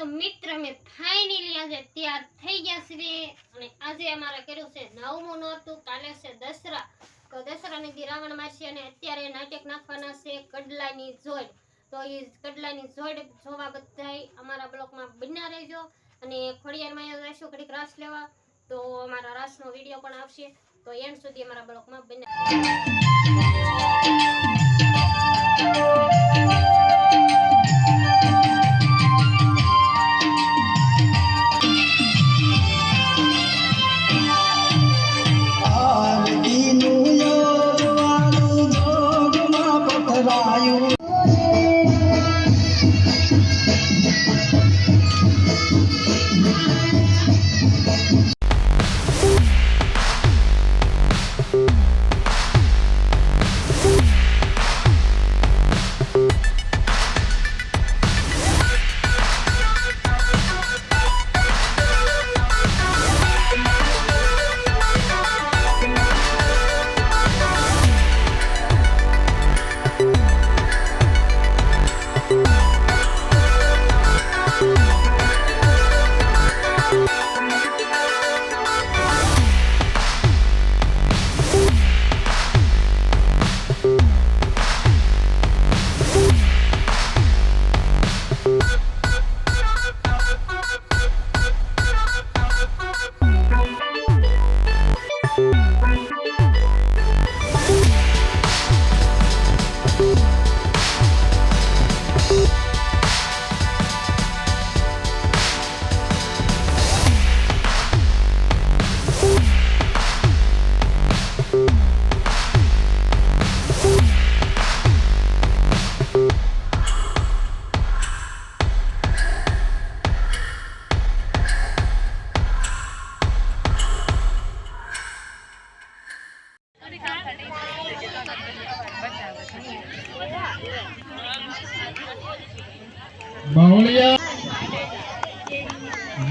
મિત્ર અમે ફાઇનલી આજે તૈયાર થઈ ગયા છીએ અને આજે અમારે કર્યું છે 9મું નોરતું, કાલે છે દસરા. તો દસરાની દી રાવણ માસી અને અત્યારે નાટક નાખવાના છે કડલાની જોડ. તો એ કડલાની જોડ જોવા બધાય અમારા બ્લોગમાં બન્યા રહેજો. અને ખોડિયારમાં જઈશું ઘડીક રાસ લેવા, તો અમારા રાસનો વિડીયો પણ આવશે, તો એન્ડ સુધી અમારા બ્લોગમાં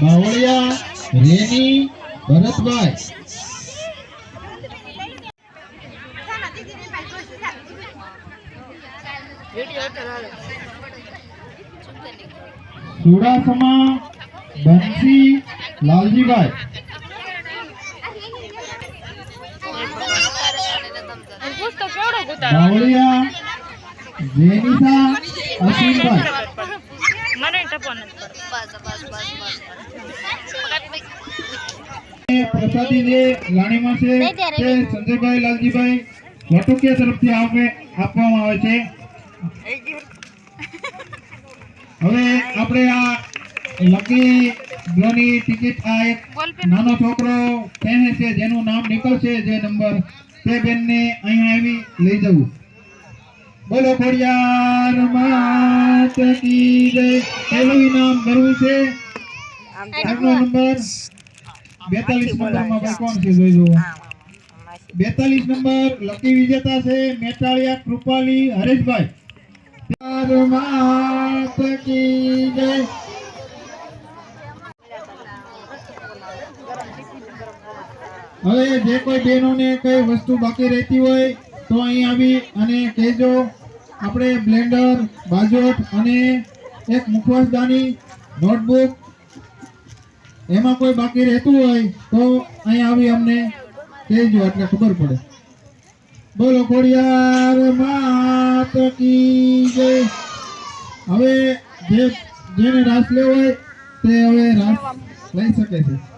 બાવળિયા રેની ભરતભાઈ. સુડાસમા બંસી લાલજીભાઈ. બાવળિયા જેનિસા અસીમભાઈ. પ્રસાદી જે લાણીમાં છે તે સંજયભાઈ લાલજીભાઈ વટુકિયા તરફથી આપવામાં આવે છે. હવે આપણે આ લકી ડ્રોની ટિકિટ આ એક નાનો છોકરો કહે છે જેનું નામ નીકળશે જે નંબર તે બેનને અહીંયા આવી લઈ જવું. બોલો ખોડિયાર માત કી જય. પહેલું ઇનામ ભરવું છે. આગલો નંબર 42 નંબરમાં ભાઈ કોણ છે જોઈ લો. 42 નંબર લકી વિજેતા છે મેટાળિયા કૃપાલી હરેશભાઈ. ખોડિયાર માત કી જય. હવે જે કોઈ બહેનોને કઈ વસ્તુ બાકી રહેતી હોય તો અહીં આવી અને કહેજો. આપણે બ્લેન્ડર, બાજોટ અને એક મુખવાસદાની, નોટબુક એમાં કોઈ બાકી રહેતું હોય તો અહીં આવી અમને કહેજો એટલે ખબર પડે. બોલો ખોડિયાર માત કી જય. હવે જેને રાસ લેવો હોય તે હવે રાસ લઈ શકે છે.